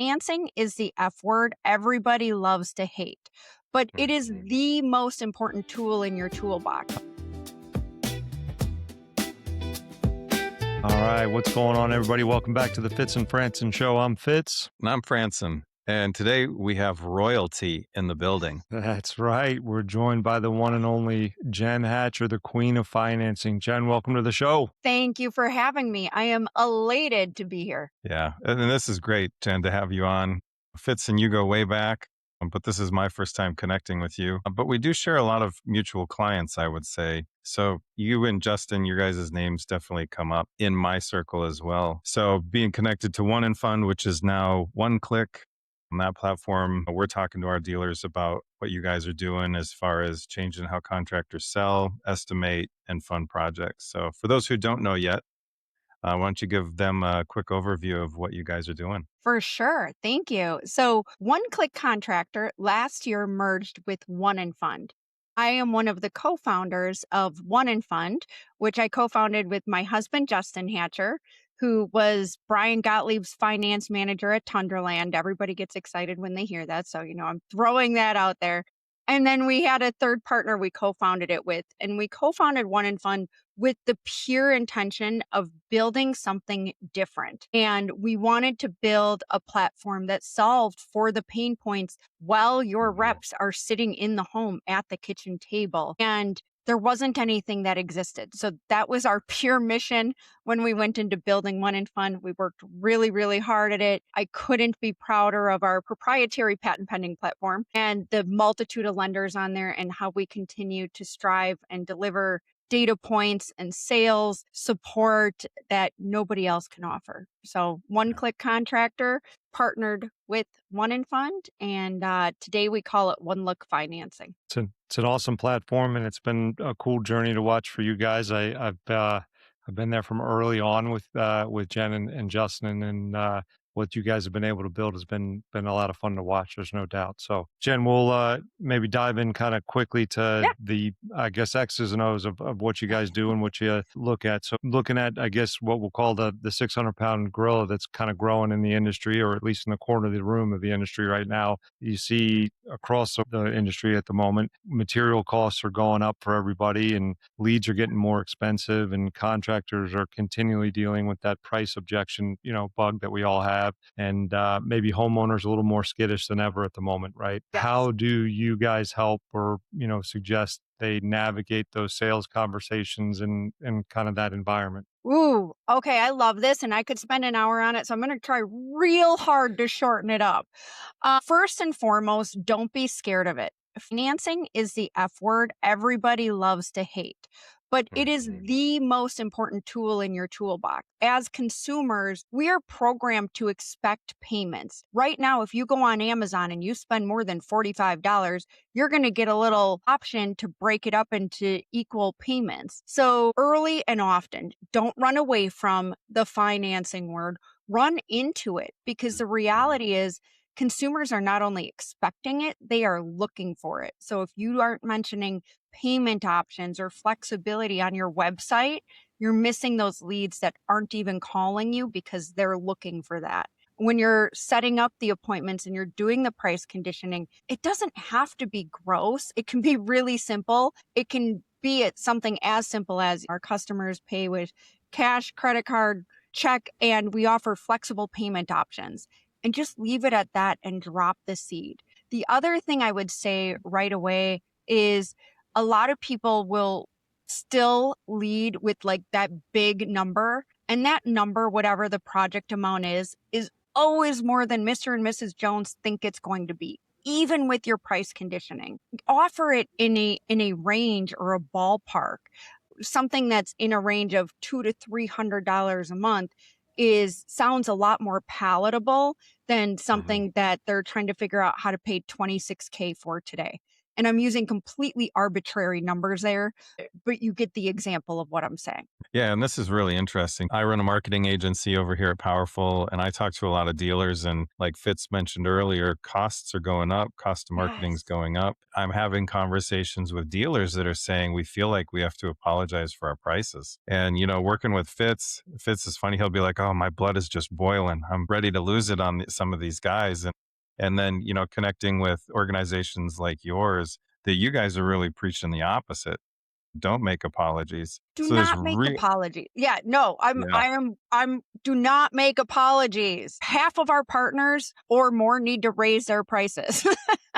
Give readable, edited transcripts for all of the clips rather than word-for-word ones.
Financing is the F word everybody loves to hate, but it is the most important tool in your toolbox. All right, what's going on, everybody? Welcome back to the Fitz and Franson show. I'm Fitz. And I'm Franson. And today we have royalty in the building. That's right. We're joined by the one and only Jen Hatcher, the queen of financing. Jen, welcome to the show. Thank you for having me. I am elated to be here. Yeah. And this is great, Jen, to have you on. Fitz and you go way back, but this is my first time connecting with you. But we do share a lot of mutual clients, I would say. So you and Justin, your guys' names definitely come up in my circle as well. So being connected to One in Fund, which is now One Click. On that platform, we're talking to our dealers about what you guys are doing as far as changing how contractors sell, estimate, and fund projects. So for those who don't know yet, why don't you give them a quick overview of what you guys are doing? For sure. Thank you. So One Click Contractor last year merged with One in Fund. I am one of the co-founders of One in Fund, which I co-founded with my husband, Justin Hatcher, who was Brian Gottlieb's finance manager at Tunderland. Everybody gets excited when they hear that. So, I'm throwing that out there. And then we had a third partner we co-founded it with, and we co-founded One in Fund with the pure intention of building something different. And we wanted to build a platform that solved for the pain points while your reps are sitting in the home at the kitchen table. And there wasn't anything that existed. So that was our pure mission when we went into building One in Fund. We worked really, really hard at it. I couldn't be prouder of our proprietary patent pending platform and the multitude of lenders on there and how we continue to strive and deliver data points and sales support that nobody else can offer. So One Click Contractor partnered with One in Fund, and today we call it One Look Financing. It's an awesome platform, and it's been a cool journey to watch for you guys. I've been there from early on with Jen and Justin, and what you guys have been able to build has been a lot of fun to watch. There's no doubt. So, Jen, we'll maybe dive in kind of quickly to the, I guess, X's and O's of what you guys do and what you look at. So, looking at, I guess, what we'll call the 600-pound gorilla that's kind of growing in the industry, or at least in the corner of the room of the industry right now. You see across the industry at the moment, material costs are going up for everybody, and leads are getting more expensive, and contractors are continually dealing with that price objection, bug that we all have. And maybe homeowners a little more skittish than ever at the moment, right? Yes. How do you guys help or, suggest they navigate those sales conversations and kind of that environment? Ooh, okay. I love this, and I could spend an hour on it. So I'm going to try real hard to shorten it up. First and foremost, don't be scared of it. Financing is the F word everybody loves to hate, but it is the most important tool in your toolbox. As consumers, we are programmed to expect payments. Right now, if you go on Amazon and you spend more than $45, you're going to get a little option to break it up into equal payments. So early and often, don't run away from the financing word, run into it, because the reality is consumers are not only expecting it, they are looking for it. So if you aren't mentioning payment options or flexibility on your website, you're missing those leads that aren't even calling you because they're looking for that. When you're setting up the appointments and you're doing the price conditioning, it doesn't have to be gross. It can be really simple. It can be something as simple as our customers pay with cash, credit card, check, and we offer flexible payment options. And just leave it at that and drop the seed. The other thing I would say right away is a lot of people will still lead with like that big number. And that number, whatever the project amount is always more than Mr. and Mrs. Jones think it's going to be, even with your price conditioning. Offer it in a range or a ballpark. Something that's in a range of $200 to $300 a month sounds a lot more palatable than something that they're trying to figure out how to pay $26K for today. And I'm using completely arbitrary numbers there, but you get the example of what I'm saying. Yeah, and this is really interesting. I run a marketing agency over here at Powerful, and I talk to a lot of dealers. And like Fitz mentioned earlier, costs are going up, cost of marketing is Yes. going up. I'm having conversations with dealers that are saying we feel like we have to apologize for our prices. And, working with Fitz is funny. He'll be like, oh, my blood is just boiling. I'm ready to lose it on some of these guys. And then, connecting with organizations like yours, that you guys are really preaching the opposite. Don't make apologies. Do So there's not make real, apologies. Yeah, no, yeah. do not make apologies. Half of our partners or more need to raise their prices.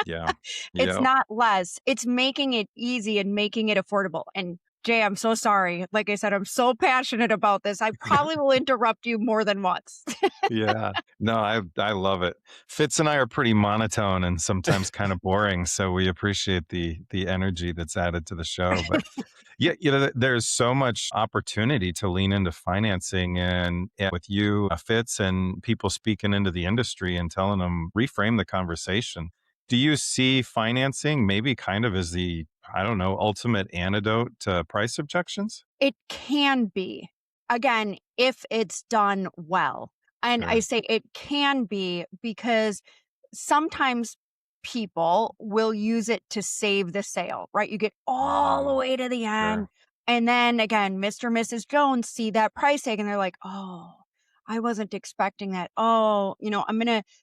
Yeah. It's Yeah. not less. It's making it easy and making it affordable. And Jay, I'm so sorry. Like I said, I'm so passionate about this. I probably will interrupt you more than once. Yeah. No, I love it. Fitz and I are pretty monotone and sometimes kind of boring, so we appreciate the energy that's added to the show. But yeah, there's so much opportunity to lean into financing and with you, Fitz, and people speaking into the industry and telling them reframe the conversation. Do you see financing maybe kind of as the, I don't know, ultimate antidote to price objections? It can be, again, if it's done well. And I Sure. say it can be because sometimes people will use it to save the sale, right? You get all the Mm, way to the end. sure. And then again, Mr. and Mrs. Jones see that price tag and they're like, oh, I wasn't expecting that. Oh,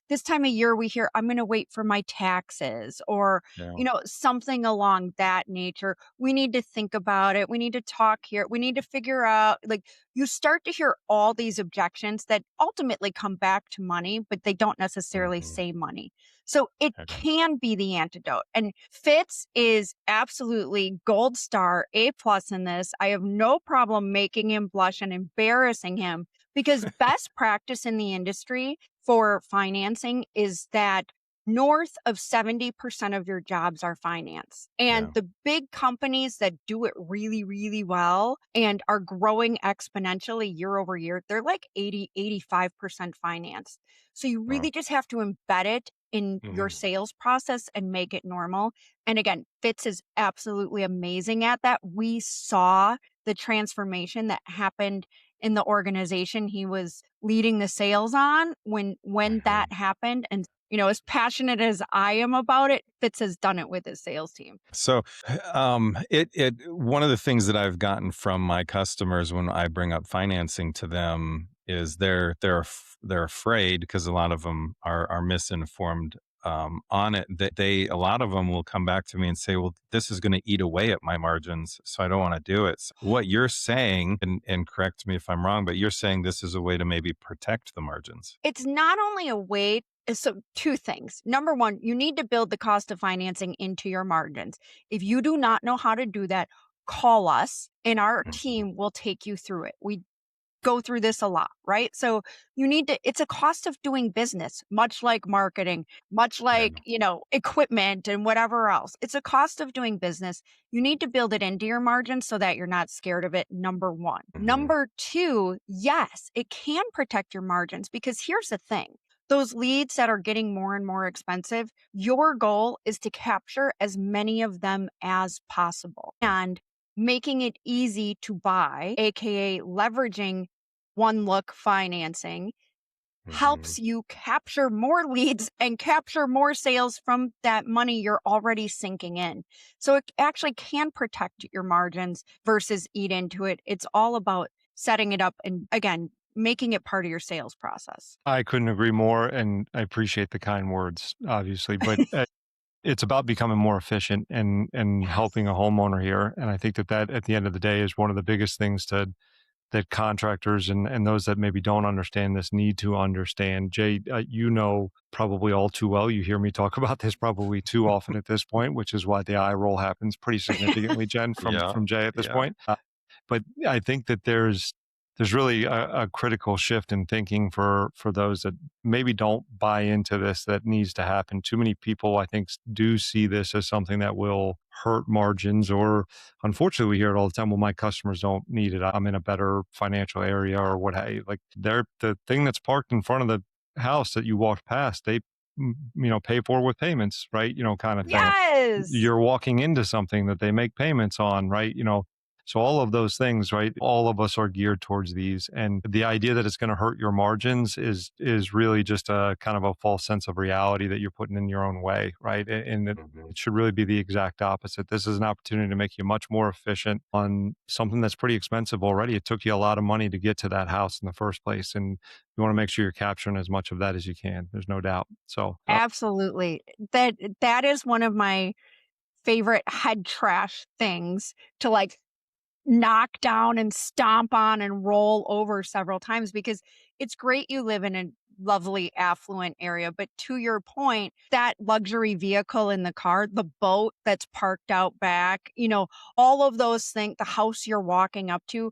this time of year we hear, I'm going to wait for my taxes or, Yeah. something along that nature. We need to think about it. We need to talk here. We need to figure out, like, you start to hear all these objections that ultimately come back to money, but they don't necessarily Hmm. say money. So it Okay. can be the antidote. And Fitz is absolutely gold star, A plus in this. I have no problem making him blush and embarrassing him because best practice in the industry for financing is that north of 70% of your jobs are finance. And Yeah. the big companies that do it really, really well and are growing exponentially year over year, they're like 85% finance. So you Wow. really just have to embed it in your Hmm. sales process and make it normal. And again, Fitz is absolutely amazing at that. We saw the transformation that happened in the organization he was leading the sales on when Hmm. that happened. And as passionate as I am about it, Fitz has done it with his sales team. So, it one of the things that I've gotten from my customers when I bring up financing to them is they're afraid because a lot of them are misinformed on it. That a lot of them will come back to me and say, "Well, this is going to eat away at my margins, so I don't want to do it." So what you're saying, and correct me if I'm wrong, but you're saying this is a way to maybe protect the margins. It's not only a way, so two things. Number one, you need to build the cost of financing into your margins. If you do not know how to do that, call us and our Mhm. team will take you through it. We go through this a lot, right? So it's a cost of doing business, much like marketing, much Yeah. like, equipment and whatever else. It's a cost of doing business. You need to build it into your margins so that you're not scared of it. Number one. Hmm. Number two, yes, it can protect your margins because here's the thing. Those leads that are getting more and more expensive, your goal is to capture as many of them as possible. And making it easy to buy, aka leveraging one look financing, Hmm. helps you capture more leads and capture more sales from that money you're already sinking in. So it actually can protect your margins versus eat into it. It's all about setting it up and again, making it part of your sales process. I couldn't agree more, and I appreciate the kind words, obviously, but it's about becoming more efficient and Yes. helping a homeowner here. And I think that at the end of the day is one of the biggest things that contractors and those that maybe don't understand this need to understand. Jay, probably all too well. You hear me talk about this probably too often at this point, which is why the eye roll happens pretty significantly, Jen, from Yeah. from Jay at this Yeah. point. But I think that there's really a critical shift in thinking for those that maybe don't buy into this that needs to happen. Too many people, I think, do see this as something that will hurt margins, or unfortunately, we hear it all the time. Well, my customers don't need it. I'm in a better financial area, or what have you. Like the thing that's parked in front of the house that you walk past, pay for with payments, right? Kind of thing. Yes. You're walking into something that they make payments on, right? So all of those things, right? All of us are geared towards these, and the idea that it's going to hurt your margins is really just a kind of a false sense of reality that you're putting in your own way, right? And it should really be the exact opposite. This is an opportunity to make you much more efficient on something that's pretty expensive already. It took you a lot of money to get to that house in the first place, and you want to make sure you're capturing as much of that as you can. There's no doubt. So Absolutely. That is one of my favorite head trash things to like knock down and stomp on and roll over several times, because it's great you live in a lovely affluent area, but to your point, that luxury vehicle in the car, the boat that's parked out back, all of those things, the house you're walking up to,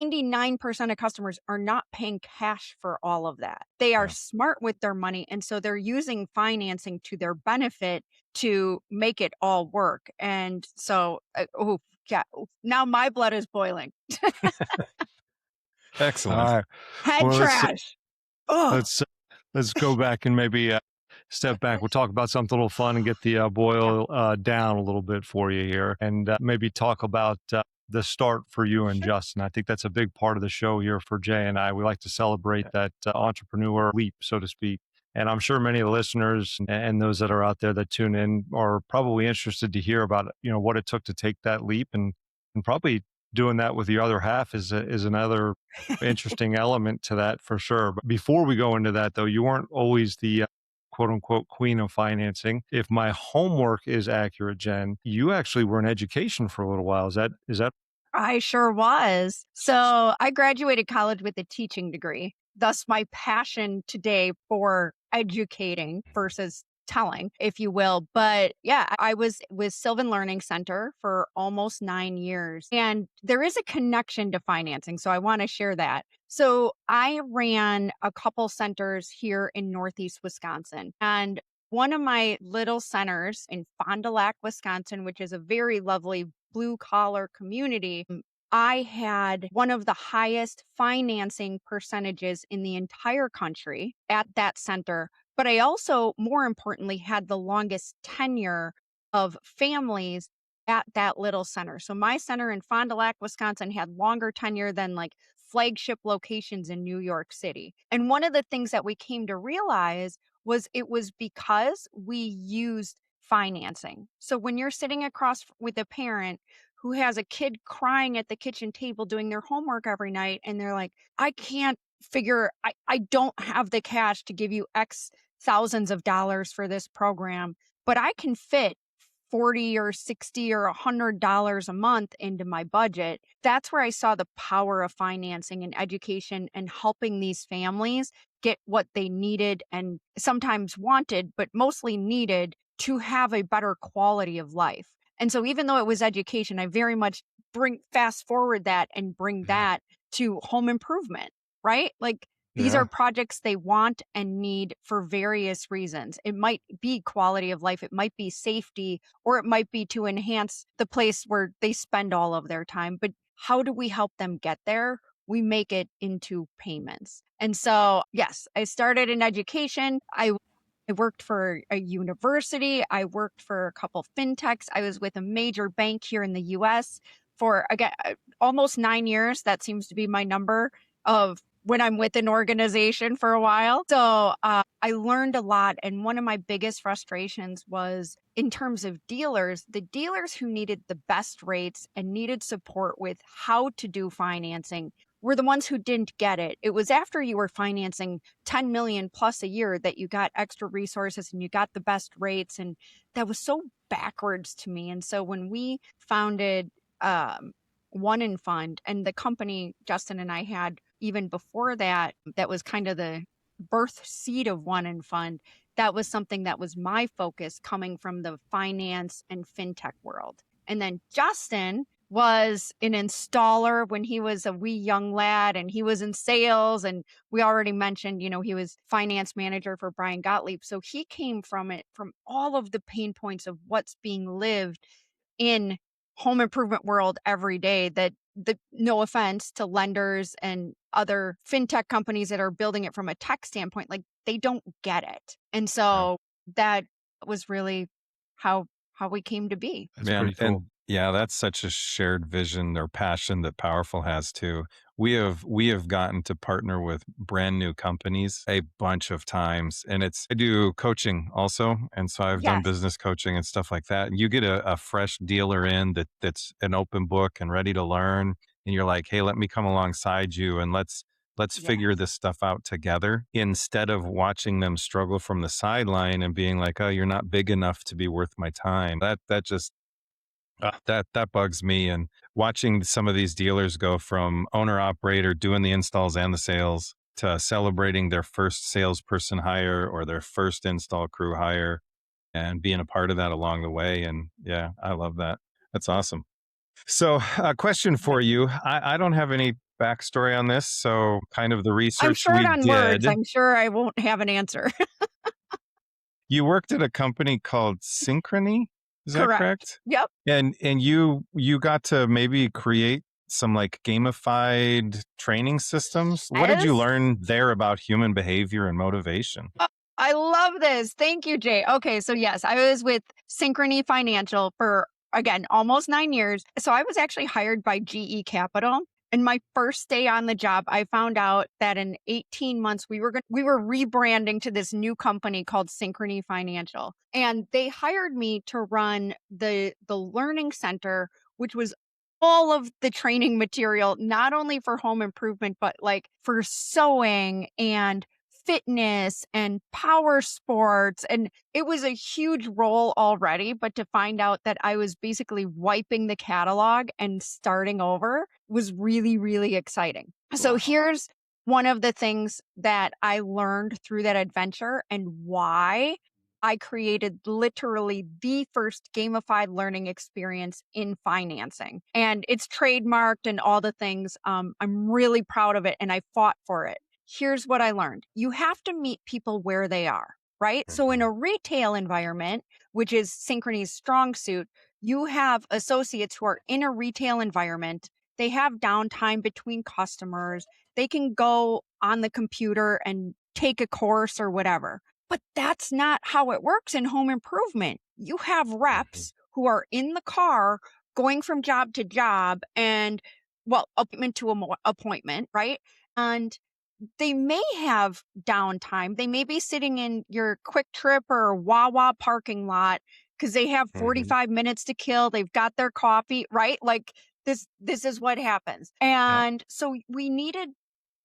99% of customers are not paying cash for all of that. They are Yeah. smart with their money. And so they're using financing to their benefit to make it all work. And so, oh, yeah, now my blood is boiling. all Excellent. right, Head well trash. Oh, let's let's go back and maybe step back. We'll talk about something a little fun and get the yeah, boil down a little bit for you here, and maybe talk about the start for you and sure. Justin. I think that's a big part of the show here for Jay and I. We like to celebrate that entrepreneur leap, so to speak. And I'm sure many of the listeners and those that are out there that tune in are probably interested to hear about what it took to take that leap, and probably doing that with your other half is another interesting element to that for sure. But before we go into that, though, you weren't always the quote unquote queen of financing. If my homework is accurate, Jen, you actually were in education for a little while. Is that I sure was. So I graduated college with a teaching degree, thus my passion today for educating versus telling, if you will. But yeah, I was with Sylvan Learning Center for almost 9 years. And there is a connection to financing. So I want to share that. So I ran a couple centers here in Northeast Wisconsin. And one of my little centers in Fond du Lac, Wisconsin, which is a very lovely blue collar community, I had one of the highest financing percentages in the entire country at that center. But I also, more importantly, had the longest tenure of families at that little center. So my center in Fond du Lac, Wisconsin had longer tenure than like flagship locations in New York City. And one of the things that we came to realize was it was because we used financing. So when you're sitting across with a parent who has a kid crying at the kitchen table doing their homework every night, and they're like, I can't I don't have the cash to give you X thousands of dollars for this program, but I can fit 40 or 60 or $100 a month into my budget. That's where I saw the power of financing and education and helping these families get what they needed and sometimes wanted, but mostly needed to have a better quality of life. And so even though it was education, I very much bring fast forward that and bring that to home improvement, right? Like these are yeah? projects they want and need for various reasons. It might be quality of life, it might be safety, or it might be to enhance the place where they spend all of their time. But how do we help them get there? We make it into payments. And so, yes, I started in education. I worked for a university. I worked for a couple fintechs. I was with a major bank here in the US for, again, almost 9 years. That seems to be my number of when I'm with an organization for a while. So I learned a lot. And one of my biggest frustrations was in terms of dealers, the dealers who needed the best rates and needed support with how to do financing were the ones who didn't get it. It was after you were financing 10 million plus a year that you got extra resources and you got the best rates. And that was so backwards to me. And so when we founded One in Fund, and the company Justin and I had even before that, that was kind of the birth seed of One in Fund. That was something that was my focus coming from the finance and fintech world. And then Justin was an installer when he was a wee young lad, and he was in sales. And we already mentioned, he was finance manager for Brian Gottlieb. So he came from it, from all of the pain points of what's being lived in home improvement world every day, that no offense to lenders and other fintech companies that are building it from a tech standpoint, like they don't get it. And Yeah. so that was really how we came to be. That's Man, pretty cool. and yeah, that's such a shared vision or passion that Powerful has too. We have gotten to partner with brand new companies a bunch of times, and I do coaching also, and so I've done Yes. business coaching and stuff like that. And you get a fresh dealer in that's an open book and ready to learn, and you're like, hey, let me come alongside you and let's figure Yes. this stuff out together instead of watching them struggle from the sideline and being like, oh, you're not big enough to be worth my time. That just that bugs me. And watching some of these dealers go from owner operator doing the installs and the sales to celebrating their first salesperson hire or their first install crew hire and being a part of that along the way. And yeah, I love that. That's awesome. So, a question for you. I don't have any backstory on this. So, kind of the I'm research short we on words. did. I'm sure I won't have an answer. You worked at a company called Synchrony. Is that Correct. correct? Yep. And you got to maybe create some like gamified training systems. What did you Yes. learn there about human behavior and motivation? I love this. Thank you, Jay. Okay, so yes, I was with Synchrony Financial for, again, almost 9 years. So I was actually hired by GE Capital. And my first day on the job, I found out that in 18 months we were rebranding to this new company called Synchrony Financial. And they hired me to run the learning center, which was all of the training material, not only for home improvement, but like for sewing and fitness and power sports. And it was a huge role already, but to find out that I was basically wiping the catalog and starting over was really, really exciting. So Wow. here's one of the things that I learned through that adventure and why I created literally the first gamified learning experience in financing. And it's trademarked and all the things. I'm really proud of it and I fought for it. Here's what I learned. You have to meet people where they are, right? So in Mhm. a retail environment, which is Synchrony's strong suit, you have associates who are in a retail environment. They have downtime between customers. They can go on the computer and take a course or whatever. But that's not how it works in home improvement. You have Mhm. reps who are in the car going from job to job and, well, appointment to appointment, right? And they may have downtime. They may be sitting in your Quick Trip or Wawa parking lot because they have Mhm. 45 minutes to kill. They've got their coffee, right? Like this is what happens. Yep. And so we needed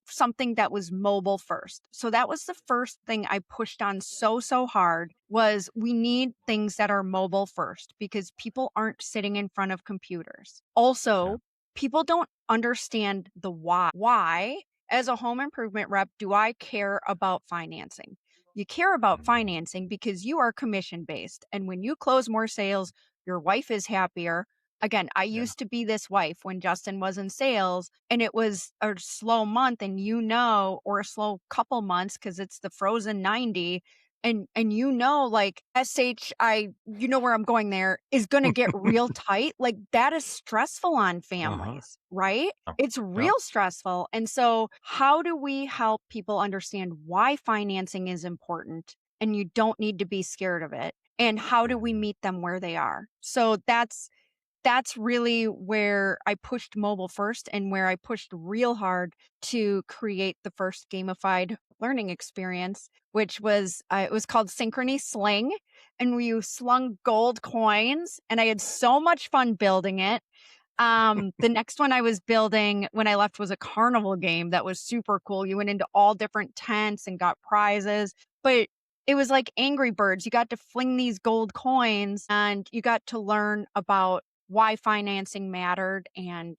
something that was mobile first. So that was the first thing I pushed on so hard was we need things that are mobile first because people aren't sitting in front of computers. Yeah. Also, people don't understand the why. Why, as a home improvement rep, do I care about financing? You care about Mhm. financing because you are commission based. And when you close more sales, your wife is happier. Again, I Yeah. used to be this wife when Justin was in sales and it was a slow month and or a slow couple months because it's the frozen 90 and like you know where I'm going there is going to get real tight. Like that is stressful on Uh-huh. families, right? Oh, It's yep. real stressful. And so how do we help people understand why financing is important and you don't need to be scared of it? And how do we Mhm. meet them where they are? So that's really where I pushed mobile first and where I pushed real hard to create the first gamified learning experience, which was it was called Synchrony Sling, and we slung gold coins, and I had so much fun building it. The next one I was building when I left was a carnival game that was super cool. You went into all different tents and got prizes, but it was like Angry Birds. You got to fling these gold coins and you got to learn about why financing mattered and,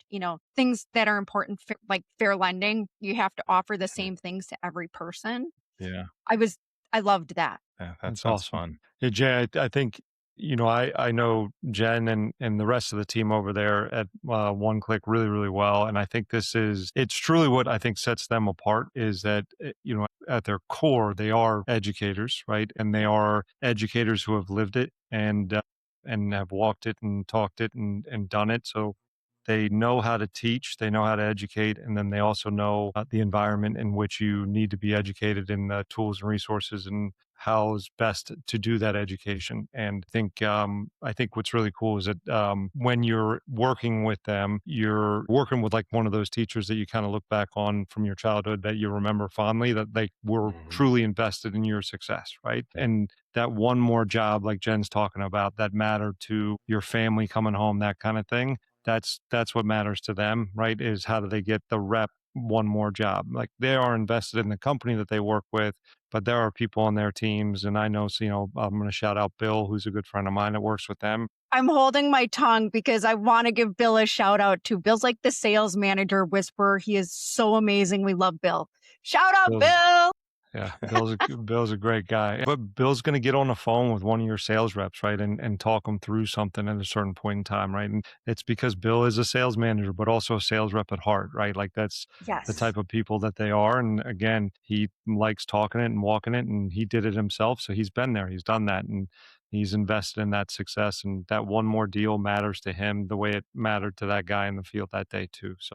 things that are important, like fair lending. You have to offer the Mhm. same things to every person. Yeah. I was, I loved that. Yeah. That That's sounds awesome. fun. Yeah, Jay, I think, I know Jen and the rest of the team over there at One Click really, really well. And I think it's truly what I think sets them apart is that, at their core, they are educators, right? And they are educators who have lived it and have walked it and talked it and done it. So they know how to teach, they know how to educate, and then they also know the environment in which you need to be educated in the tools and resources and how's best to do that education. And I think what's really cool is that when you're working with them, you're working with like one of those teachers that you kind of look back on from your childhood that you remember fondly, that they were Mhm. truly invested in your success, right? And that one more job, like Jen's talking about, that mattered to your family coming home, that kind of thing. That's what matters to them, right? Is how do they get the rep one more job? Like they are invested in the company that they work with, but there are people on their teams, and I know, so, I'm going to shout out Bill, who's a good friend of mine that works with them. I'm holding my tongue because I want to give Bill a shout out too. Bill's like the sales manager whisperer. He is so amazing. We love Bill. Shout out, Bill's Bill. Yeah, Bill's a great guy. But Bill's going to get on the phone with one of your sales reps, right, and talk them through something at a certain point in time, right? And it's because Bill is a sales manager, but also a sales rep at heart, right? Like that's the Yes. type of people that they are. And again, he likes talking it and walking it, and he did it himself, so he's been there, he's done that, and he's invested in that success. And that one more deal matters to him the way it mattered to that guy in the field that day too. So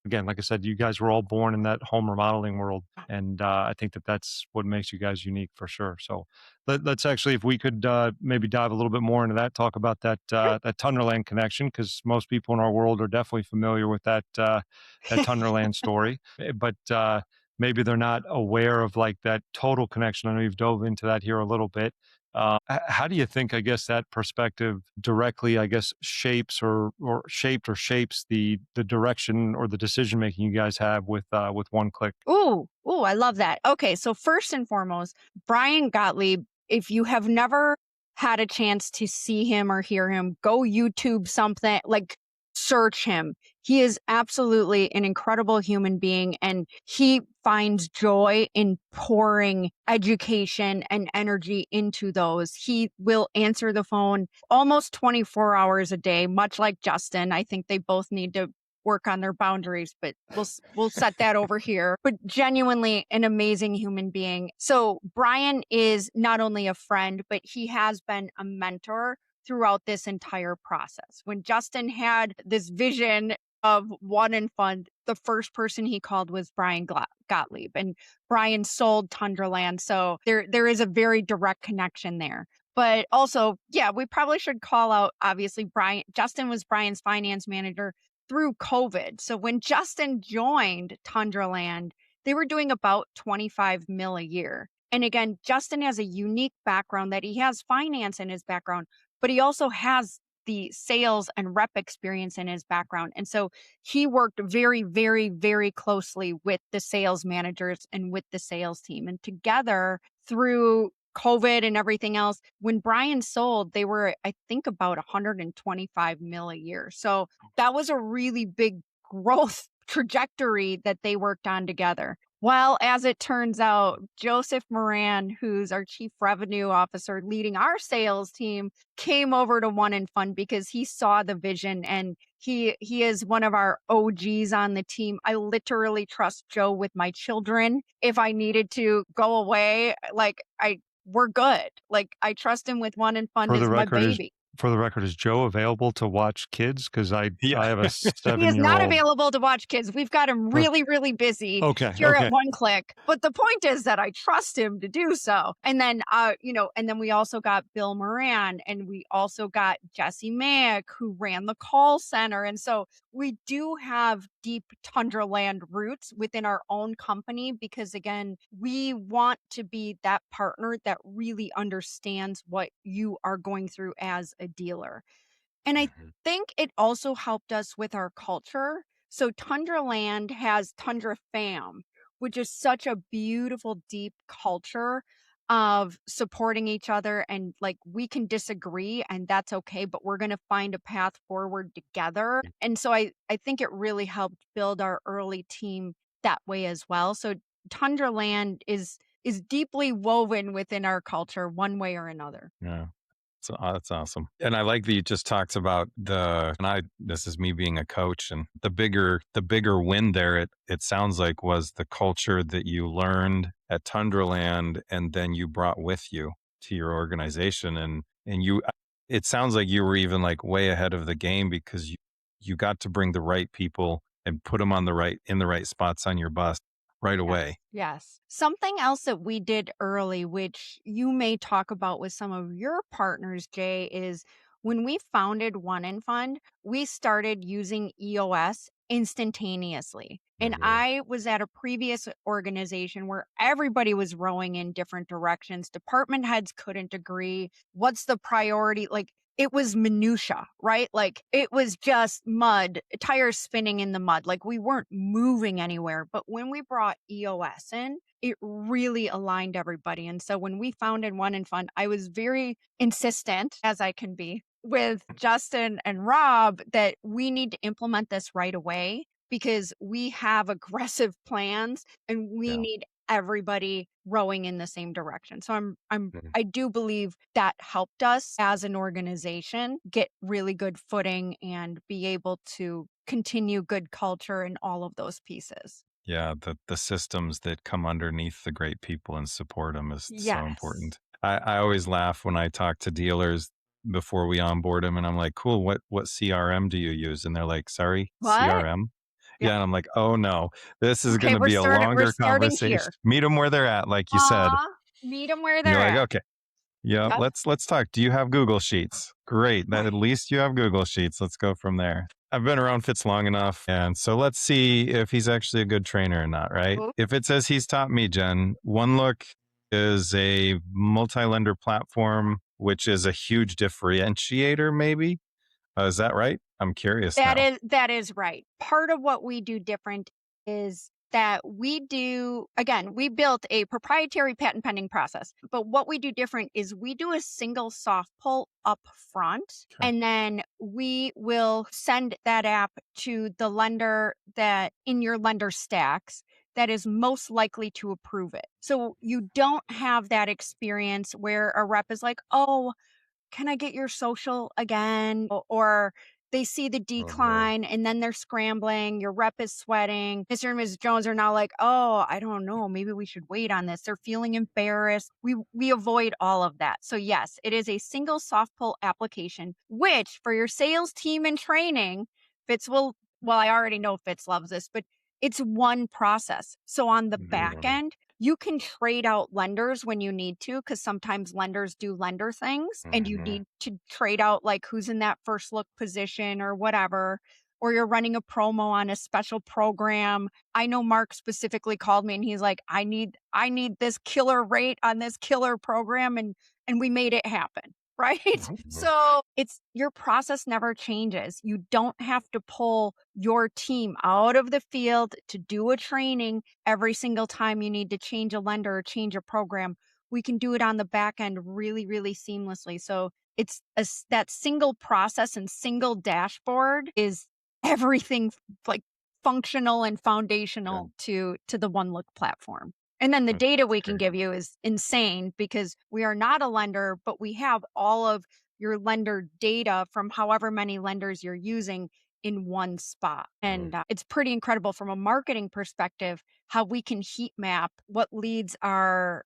again, like I said, you guys were all born in that home remodeling world. And I think that's what makes you guys unique for sure. So let's actually, if we could maybe dive a little bit more into that, talk about that Tunderland connection, because most people in our world are definitely familiar with that Tunderland story, but maybe they're not aware of like that total connection. I know you've dove into that here a little bit. How do you think, I guess, that perspective directly, I guess, shapes or shapes the direction or the decision making you guys have with One Click? Ooh, I love that. Okay, so first and foremost, Brian Gottlieb, if you have never had a chance to see him or hear him, go YouTube something, like search him. He is absolutely an incredible human being, and he finds joy in pouring education and energy into those. He will answer the phone almost 24 hours a day, much like Justin. I think they both need to work on their boundaries, but we'll set that over here. But genuinely an amazing human being. So Brian is not only a friend, but he has been a mentor throughout this entire process. When Justin had this vision of One and Fund, the first person he called was Brian Gottlieb, and Brian sold Tundraland. So there is a very direct connection there. But also, yeah, we probably should call out, obviously, Justin was Brian's finance manager through COVID. So when Justin joined Tundraland, they were doing about 25 mil a year. And again, Justin has a unique background that he has finance in his background, but he also has the sales and rep experience in his background. And so he worked very, very, very closely with the sales managers and with the sales team. And together through COVID and everything else, when Brian sold, they were, I think, about 125 mil a year. So that was a really big growth trajectory that they worked on together. Well, as it turns out, Joseph Moran, who's our chief revenue officer leading our sales team, came over to One and Fun because he saw the vision, and he is one of our OGs on the team. I literally trust Joe with my children. If I needed to go away, we're good. Like I trust him with One and Fun For the as my record, baby. is Joe available to watch kids? Because I Yeah. have a He is 7-year-old. not available to watch kids. We've got him really, really busy Okay, here okay. at One Click. But the point is that I trust him to do so. And then, and then we also got Bill Moran, and we also got Jesse Mack, who ran the call center. And so we do have deep Tundraland roots within our own company because, again, we want to be that partner that really understands what you are going through as a dealer. And I Mhm. think it also helped us with our culture. So Tundraland has Tundra Fam, which is such a beautiful, deep culture of supporting each other. And like we can disagree, and that's okay, but we're going to find a path forward together. And so I think it really helped build our early team that way as well. So Tundraland is deeply woven within our culture one way or another. Yeah. So that's awesome. And I like that you just talked about this is me being a coach, and the bigger win there, it sounds like, was the culture that you learned at Tundraland and then you brought with you to your organization. And it sounds like you were even like way ahead of the game because you got to bring the right people and put them on in the right spots on your bus right away. Yes. Something else that we did early, which you may talk about with some of your partners, Jay, is when we founded One in Fund, we started using EOS instantaneously. And Mhm. I was at a previous organization where everybody was rowing in different directions. Department heads couldn't agree. What's the priority? Like, it was minutia, right? Like it was just mud, tires spinning in the mud. Like we weren't moving anywhere. But when we brought EOS in, it really aligned everybody. And so when we founded One in Fund, I was very insistent, as I can be, with Justin and Rob that we need to implement this right away because we have aggressive plans and we Yeah. need everybody rowing in the same direction. So Mhm. I do believe that helped us as an organization get really good footing and be able to continue good culture and all of those pieces. Yeah, the systems that come underneath the great people and support them is so Yes. important. I always laugh when I talk to dealers before we onboard them, and I'm like, "Cool, what CRM do you use?" And they're like, "Sorry, What? CRM?" Yeah. Yeah, and I'm like, "Oh no, this is Okay, going to be a we're longer starting conversation. here. Meet them where they're at, like you said." Aw, meet them where And you're they're like, at. "Okay, yeah, Yep. let's talk. Do you have Google Sheets? Great. That at least you have Google Sheets. Let's go from there." I've been around Fitz long enough, and so let's see if he's actually a good trainer or not, right? Oop. If it says he's taught me, Jen, One Look is a multi-lender platform, which is a huge differentiator, maybe. Is that right? I'm curious now. That is right. Part of what we do different is that we do again, we built a proprietary patent pending process. But what we do different is we do a single soft pull up front Okay. and then we will send that app to the lender that in your lender stacks that is most likely to approve it. So you don't have that experience where a rep is like, "Oh, can I get your social again?" Or they see the Mhm. decline and then they're scrambling. Your rep is sweating. Mr. and Mrs. Jones are now like, "Oh, I don't know. Maybe we should wait on this." They're feeling embarrassed. We avoid all of that. So yes, it is a single soft pull application, which for your sales team and training, Fitz will, well, I already know Fitz loves this, but it's one process. So on the back Mhm. end, you can trade out lenders when you need to, because sometimes lenders do lender things and you Mhm. need to trade out like who's in that first look position or whatever, or you're running a promo on a special program. I know Mark specifically called me and he's like, I need this killer rate on this killer program and we made it happen. Right. Mhm. So it's your process never changes. You don't have to pull your team out of the field to do a training every single time you need to change a lender or change a program. We can do it on the back end really, really seamlessly. So it's that single process and single dashboard is everything like functional and Yeah, foundational to the One Look platform. And then the data that's we can great. give you is insane because we are not a lender, but we have all of your lender data from however many lenders you're using in one spot. And it's pretty incredible from a marketing perspective how we can heat map what leads are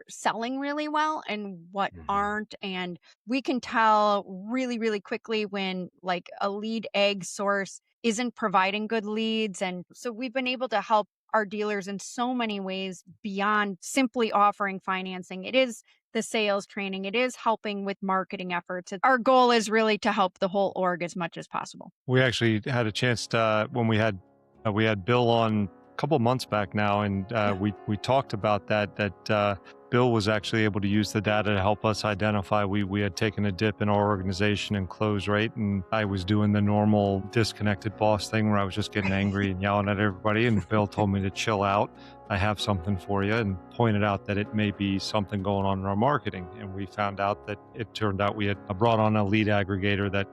selling really well and what Mhm. aren't. And we can tell really, really quickly when like a lead egg source isn't providing good leads. And so we've been able to help our dealers in so many ways beyond simply offering financing. It is the sales training, it is helping with marketing efforts. Our goal is really to help the whole org as much as possible. We actually had a chance to, when we had Bill on a couple months back now, and we talked about that Bill was actually able to use the data to help us identify we had taken a dip in our organization and close rate, and I was doing the normal disconnected boss thing where I was just getting angry and yelling at everybody, and Bill told me to chill out. I have something for you, and pointed out that it may be something going on in our marketing. And we found out that it turned out we had brought on a lead aggregator that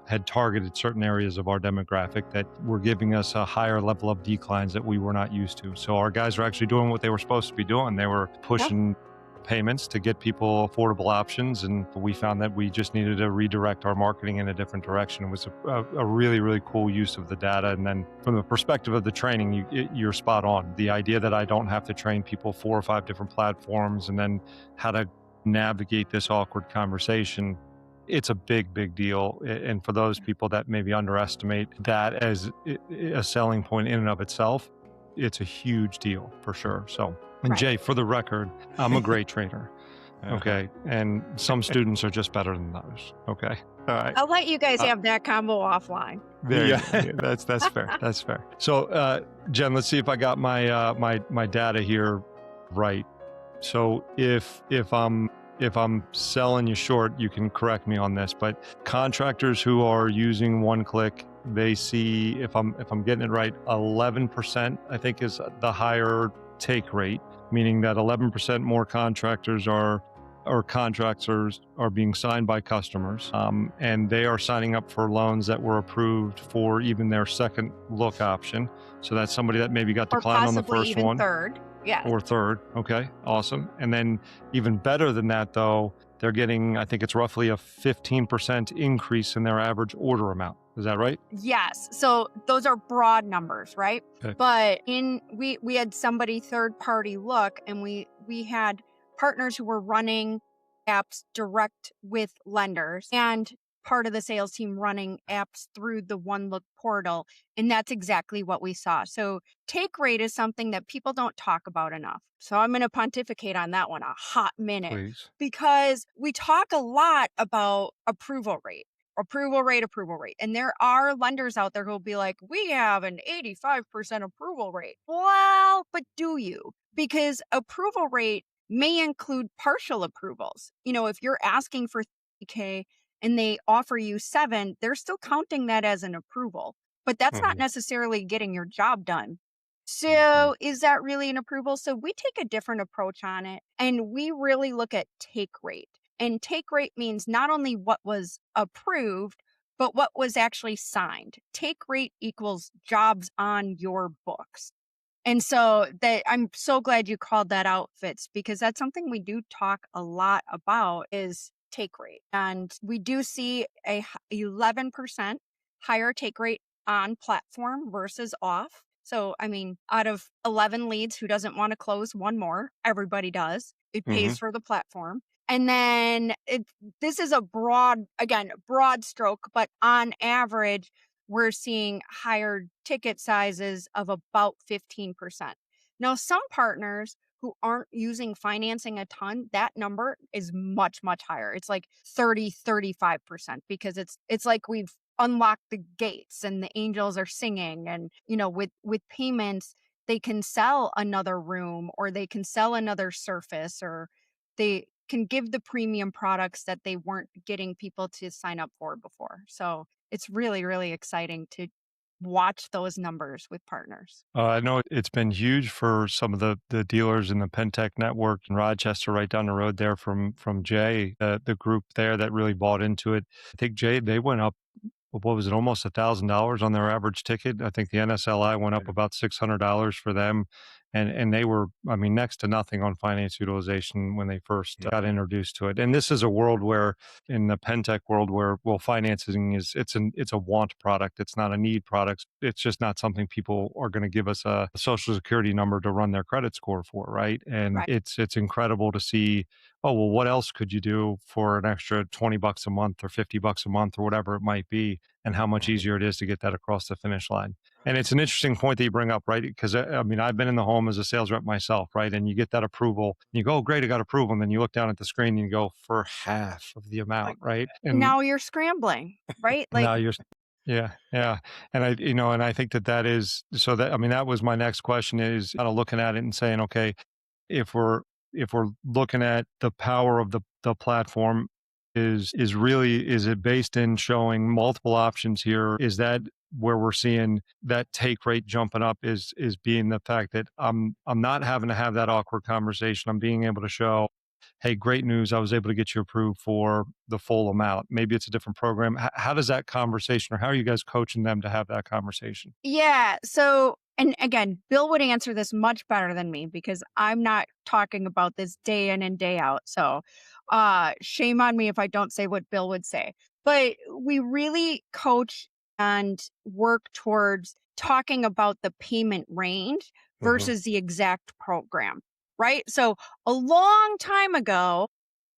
had targeted certain areas of our demographic that were giving us a higher level of declines that we were not used to. So our guys were actually doing what they were supposed to be doing. They were Yep. pushing payments to get people affordable options. And we found that we just needed to redirect our marketing in a different direction. It was a really, really cool use of the data. And then from the perspective of the training, you're spot on. The idea that I don't have to train people 4 or 5 different platforms and then how to navigate this awkward conversation it's a big, big deal. And for those people that maybe underestimate that as a selling point in and of itself, it's a huge deal for sure. So, and Right. Jay, for the record, I'm a great trader. Okay. And some students are just better than others. Okay. All right. I'll let you guys have that combo offline. There, Yeah. yeah, that's fair. That's fair. So, Jen, let's see if I got my my data here right. So if I'm selling you short, you can correct me on this, but contractors who are using one click, they see, if I'm getting it right, 11%, I think, is the higher take rate, meaning that 11% more contractors or contractors are being signed by customers, and they are signing up for loans that were approved for even their second look option. So that's somebody that maybe got Or declined on the possibly first even one. third. Yeah. Or third. Okay, awesome. And then even better than that, though, they're getting, I think it's roughly a 15% increase in their average order amount. Is that right? Yes. So those are broad numbers, right? Okay. But we had somebody third party look, and we had partners who were running apps direct with lenders, and part of the sales team running apps through the One Look portal. And that's exactly what we saw. So take rate is something that people don't talk about enough. So I'm going to pontificate on that one a hot minute, Please. because we talk a lot about approval rate. Approval rate. And there are lenders out there who will be like, we have an 85% approval rate. Well, but do you? Because approval rate may include partial approvals. If you're asking for 3K and they offer you 7, they're still counting that as an approval, but that's not necessarily getting your job done. So is that really an approval? So we take a different approach on it, and we really look at take rate. And take rate means not only what was approved, but what was actually signed. Take rate equals jobs on your books. And so that I'm so glad you called that out, Fitz, because that's something we do talk a lot about is take rate. And we do see a 11% higher take rate on platform versus off. So, I mean, out of 11 leads, who doesn't want to close one more? Everybody does. It pays for the platform. And then this is a broad stroke, but on average, we're seeing higher ticket sizes of about 15%. Now, some partners who aren't using financing a ton, that number is much, much higher. It's like 35%, because it's like we've unlocked the gates and the angels are singing. And, with payments, they can sell another room, or they can sell another surface, or they can give the premium products that they weren't getting people to sign up for before. So it's really, really exciting to watch those numbers with partners. I know it's been huge for some of the dealers in the Pentech network in Rochester, right down the road there from Jay, the group there that really bought into it. I think, Jay, they went up, what was it, almost $1,000 on their average ticket. I think the NSLI went up about $600 for them. And they were, I mean, next to nothing on finance utilization when they first got introduced to it. And this is a world where, in the Pentech world, where, well, financing is, it's a want product. It's not a need product. It's just not something people are going to give us a social security number to run their credit score for, right? And Right. it's incredible to see, oh, well, what else could you do for an extra $20 a month or $50 a month or whatever it might be, and how much easier it is to get that across the finish line. And it's an interesting point that you bring up, right? Because I mean, I've been in the home as a sales rep myself, right? And you get that approval, and you go, oh, great, I got approval. And then you look down at the screen and you go, for half of the amount, right? And Now you're scrambling, right? Like, now you're, yeah. And I think that is, so that, I mean, that was my next question, is kind of looking at it and saying, okay, if we're looking at the power of the platform, is it based in showing multiple options here? Is that where we're seeing that take rate jumping up, is being the fact that I'm not having to have that awkward conversation. I'm being able to show, hey, great news, I was able to get you approved for the full amount. Maybe it's a different program. How does that conversation, or how are you guys coaching them to have that conversation? yeah. So, and again, Bill would answer this much better than me, because I'm not talking about this day in and day out. So, shame on me if I don't say what Bill would say. But we really coach and work towards talking about the payment range versus the exact program, right? So, a long time ago,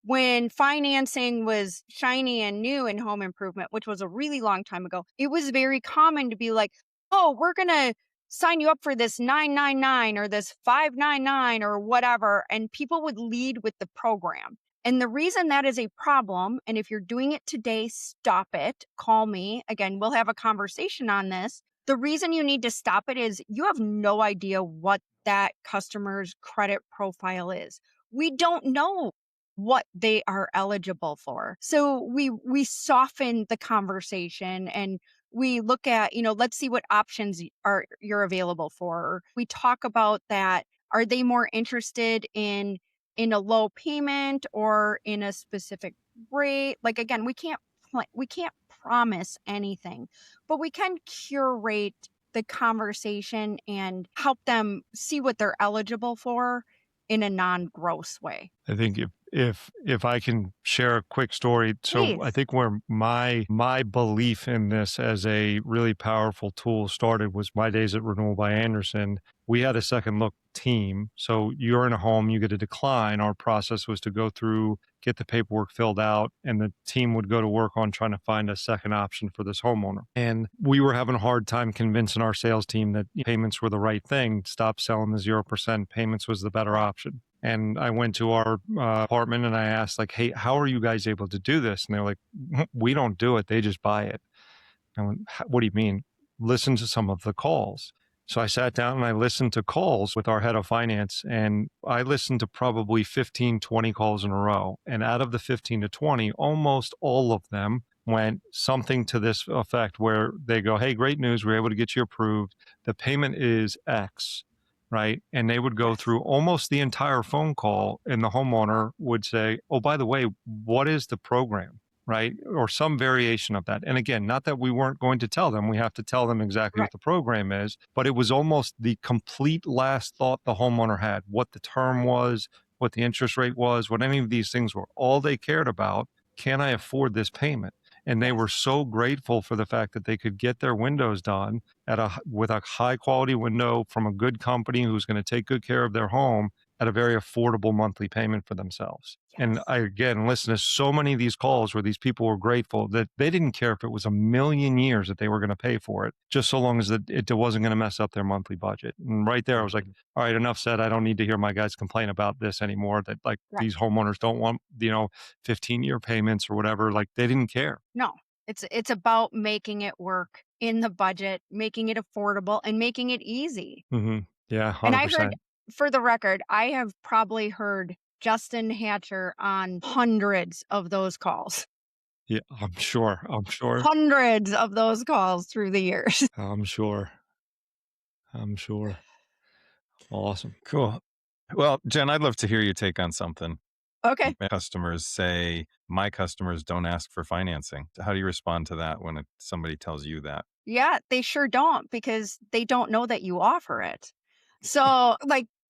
when financing was shiny and new in home improvement, which was a really long time ago, it was very common to be like, oh, we're going to sign you up for this 999 or this 599 or whatever. And people would lead with the program. And the reason that is a problem, and if you're doing it today, stop it, call me. Again, we'll have a conversation on this. The reason you need to stop it is you have no idea what that customer's credit profile is. We don't know what they are eligible for. So we soften the conversation and we look at, let's see what options you're available for. We talk about that. Are they more interested in a low payment or in a specific rate? Like, again, we can't promise anything, but we can curate the conversation and help them see what they're eligible for in a non-gross way. I think if I can share a quick story. So I Please. think where my belief in this as a really powerful tool started was my days at Renewal by Anderson. We had a second look team. So you're in a home, you get a decline. Our process was to go through, get the paperwork filled out, and the team would go to work on trying to find a second option for this homeowner. And we were having a hard time convincing our sales team that payments were the right thing. Stop selling the 0%. Payments was the better option. And I went to our apartment and I asked, like, hey, how are you guys able to do this? And they're like, we don't do it. They just buy it. I went, what do you mean? Listen to some of the calls. So I sat down and I listened to calls with our head of finance, and I listened to probably 15, 20 calls in a row. And out of the 15 to 20, almost all of them went something to this effect where they go, hey, great news. We're able to get you approved. The payment is X, right? And they would go through almost the entire phone call, and the homeowner would say, oh, by the way, what is the program? Right? Or some variation of that. And again, not that we weren't going to tell them, we have to tell them exactly what the program is, but it was almost the complete last thought the homeowner had, what the term was, what the interest rate was, what any of these things were. All they cared about, can I afford this payment? And they were so grateful for the fact that they could get their windows done with a high quality window from a good company who's going to take good care of their home at a very affordable monthly payment for themselves. Yes. And I, again, listen to so many of these calls where these people were grateful that they didn't care if it was a million years that they were going to pay for it, just so long as it wasn't going to mess up their monthly budget. And right there, I was like, all right, enough said. I don't need to hear my guys complain about this anymore, that like these homeowners don't want, 15-year payments or whatever. Like they didn't care. No, it's about making it work in the budget, making it affordable, and making it easy. Mm-hmm. Yeah, 100%. And I heard, for the record, I have probably heard Justin Hatcher on hundreds of those calls. Yeah, I'm sure. Hundreds of those calls through the years. I'm sure. Awesome. Cool. Well, Jen, I'd love to hear your take on something. Okay. Customers say, my customers don't ask for financing. How do you respond to that when somebody tells you that? Yeah, they sure don't, because they don't know that you offer it. So,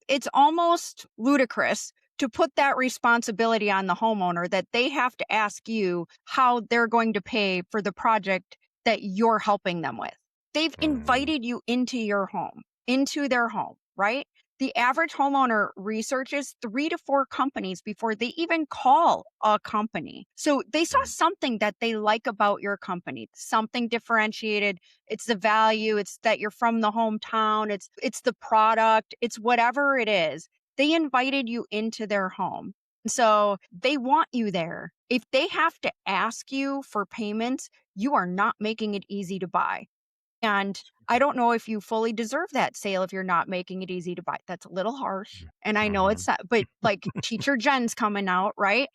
it's almost ludicrous to put that responsibility on the homeowner that they have to ask you how they're going to pay for the project that you're helping them with. They've invited you into their home, right? The average homeowner researches 3 to 4 companies before they even call a company. So they saw something that they like about your company, something differentiated. It's the value, it's that you're from the hometown, it's the product, it's whatever it is. They invited you into their home. So they want you there. If they have to ask you for payments, you are not making it easy to buy. And I don't know if you fully deserve that sale if you're not making it easy to buy. That's a little harsh. And I know it's not, but Teacher Jen's coming out, right?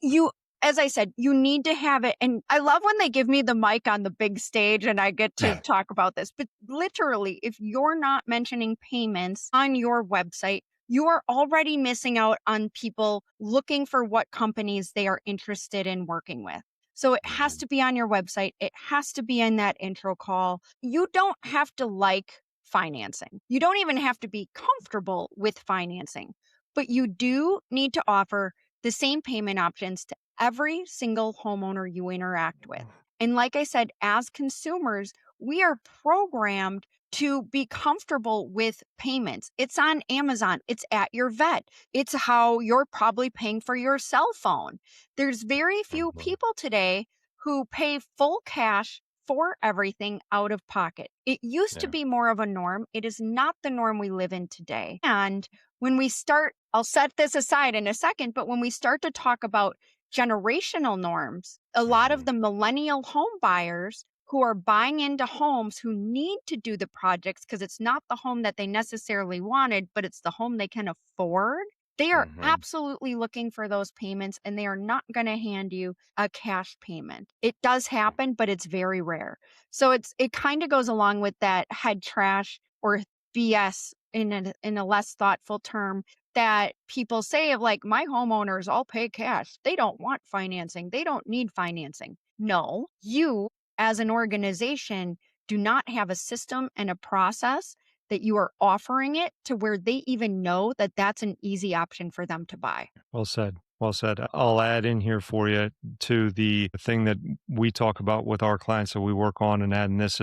Yeah. As I said, you need to have it. And I love when they give me the mic on the big stage and I get to talk about this. But literally, if you're not mentioning payments on your website, you are already missing out on people looking for what companies they are interested in working with. So it has to be on your website. It has to be in that intro call. You don't have to like financing. You don't even have to be comfortable with financing, but you do need to offer the same payment options to every single homeowner you interact with. And like I said, as consumers, we are programmed to be comfortable with payments. It's on Amazon. It's at your vet. It's how you're probably paying for your cell phone. There's very few Mhm. people today who pay full cash for everything out of pocket. It used to Yeah. be more of a norm. It is not the norm we live in today. And when we start, I'll set this aside in a second, but when we start to talk about generational norms, a lot of Mhm. the millennial home buyers who are buying into homes who need to do the projects because it's not the home that they necessarily wanted, but it's the home they can afford. They are Mhm. absolutely looking for those payments and they are not going to hand you a cash payment. It does happen, but it's very rare. So it kind of goes along with that head trash or BS in a less thoughtful term that people say of like my homeowners all pay cash. They don't want financing. They don't need financing. No, you as an organization do not have a system and a process that you are offering it to where they even know that that's an easy option for them to buy. Well said. Well said. I'll add in here for you to the thing that we talk about with our clients that we work on and adding this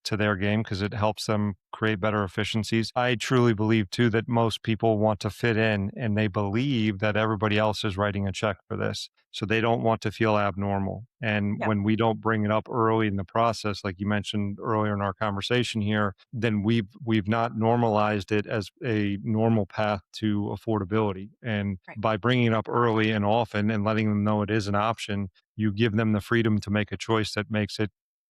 to their game because it helps them create better efficiencies. I truly believe too that most people want to fit in and they believe that everybody else is writing a check for this. So they don't want to feel abnormal. And Yep. when we don't bring it up early in the process, like you mentioned earlier in our conversation here, then we've not normalized it as a normal path to affordability. And Right. by bringing it up early and often and letting them know it is an option, you give them the freedom to make a choice that makes it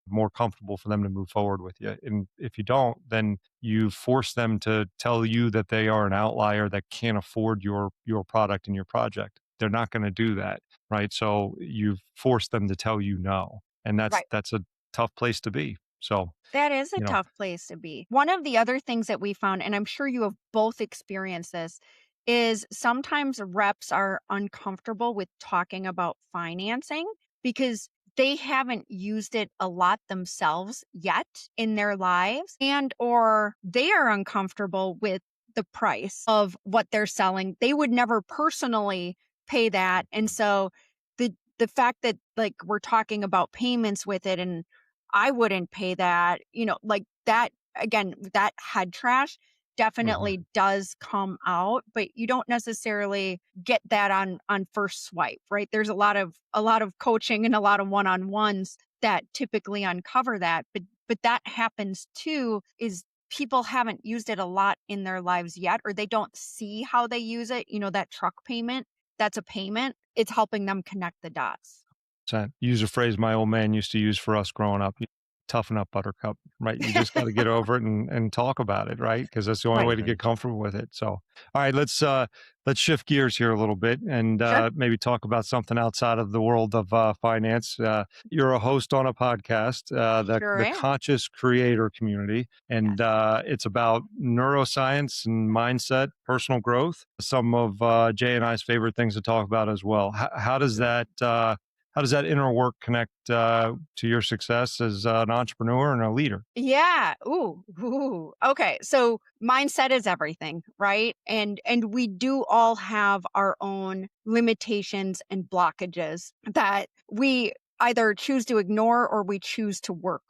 more comfortable for them to move forward with you. And if you don't, then you force them to tell you that they are an outlier that can't afford your product and your project. They're not going to do that, right? So you've forced them to tell you no, and Right. that's a tough place to be. So That is a you know, tough place to be. One of the other things that we found, and I'm sure you have both experienced this, is sometimes reps are uncomfortable with talking about financing because they haven't used it a lot themselves yet in their lives and or they are uncomfortable with the price of what they're selling. They would never personally pay that. And so the fact that like we're talking about payments with it and I wouldn't pay that, like that again, that head trash Mhm. definitely does come out, but you don't necessarily get that on first swipe, right? There's a lot of coaching and a lot of one-on-ones that typically uncover that, but that happens too is people haven't used it a lot in their lives yet or they don't see how they use it, that truck payment, that's a payment. It's helping them connect the dots. use a phrase my old man used to use for us growing up. Toughen up, buttercup, right? You just got to get over it and talk about it, right? Because that's the only way Right. to get Right. comfortable with it. So, all right, let's shift gears here a little bit and Sure. maybe talk about something outside of the world of finance. You're a host on a podcast, Sure the am. Conscious Creator Community, and Yes. it's about neuroscience and mindset, personal growth. Some of Jay and I's favorite things to talk about as well. How does Yeah. that? How does that inner work connect to your success as an entrepreneur and a leader? Yeah. Ooh. Ooh. Okay. So mindset is everything, right? And we do all have our own limitations and blockages that we either choose to ignore or we choose to work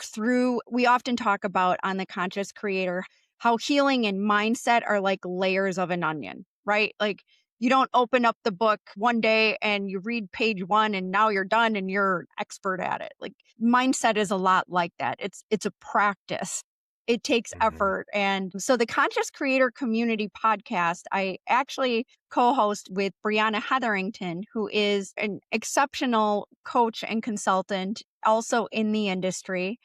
through. We often talk about on the Conscious Creator how healing and mindset are like layers of an onion, right? Like you don't open up the book one day and you read page 1 and now you're done and you're expert at it. Like mindset is a lot like that. It's a practice. It takes Mhm. effort. And so the Conscious Creator Community podcast, I actually co-host with Brianna Hetherington, who is an exceptional coach and consultant also in the industry.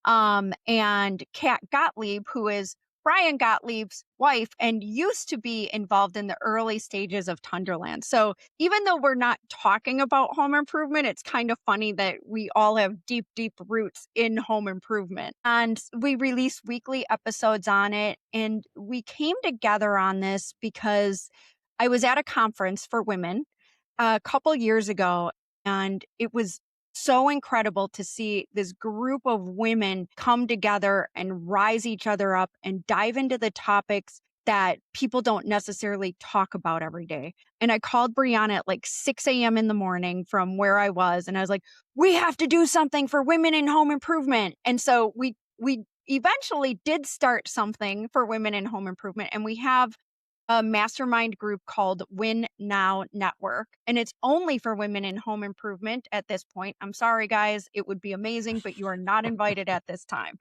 And Kat Gottlieb, who is Brian Gottlieb's wife and used to be involved in the early stages of Tunderland. So even though we're not talking about home improvement, it's kind of funny that we all have deep, deep roots in home improvement. And we release weekly episodes on it. And we came together on this because I was at a conference for women a couple years ago, and it was so incredible to see this group of women come together and rise each other up and dive into the topics that people don't necessarily talk about every day. And I called Brianna at like 6 a.m. in the morning from where I was, and I was like, "We have to do something for women in home improvement." And so we eventually did start something for women in home improvement. And we have a mastermind group called Win Now Network. And it's only for women in home improvement at this point. I'm sorry, guys. It would be amazing, but you are not invited at this time.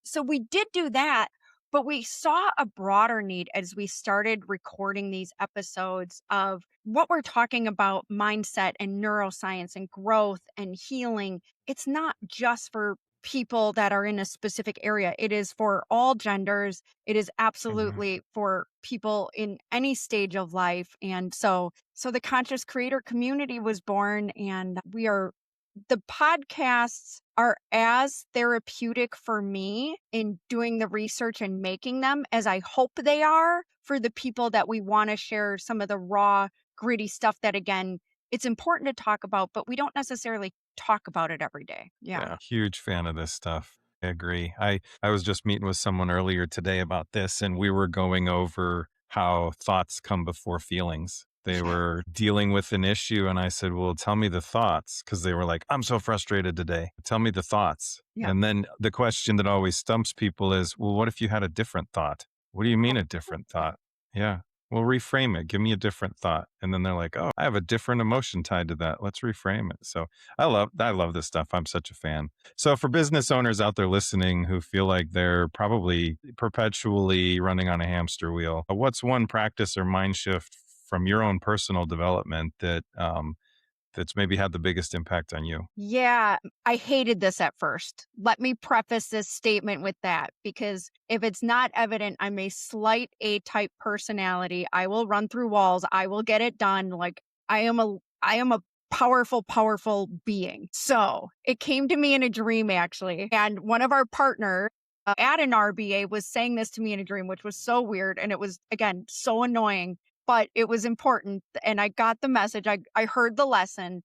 So we did do that, but we saw a broader need as we started recording these episodes of what we're talking about mindset and neuroscience and growth and healing. It's not just for people that are in a specific area. It is for all genders. It is absolutely for people in any stage of life. And so the conscious creator community was born, and the podcasts are as therapeutic for me in doing the research and making them as I hope they are for the people that we want to share some of the raw, gritty stuff that, again, it's important to talk about, but we don't necessarily talk about it every day. Yeah. Huge fan of this stuff. I agree. I was just meeting with someone earlier today about this, and we were going over how thoughts come before feelings. They were dealing with an issue, and I said, well, tell me the thoughts, because they were like, I'm so frustrated today. Tell me the thoughts. Yeah. And then the question that always stumps people is, well, what if you had a different thought? What do you mean a different thought? Yeah. Well, reframe it. Give me a different thought. And then they're like, oh, I have a different emotion tied to that. Let's reframe it. So I love this stuff. I'm such a fan. So for business owners out there listening who feel like they're probably perpetually running on a hamster wheel, what's one practice or mind shift from your own personal development that's maybe had the biggest impact on you? Yeah, I hated this at first. Let me preface this statement with that, because if it's not evident, I'm a slight A-type personality. I will run through walls. I will get it done. Like I am a powerful, powerful being. So it came to me in a dream, actually. And one of our partners at an RBA was saying this to me in a dream, which was so weird. And it was, again, so annoying, but it was important. And I got the message. I heard the lesson.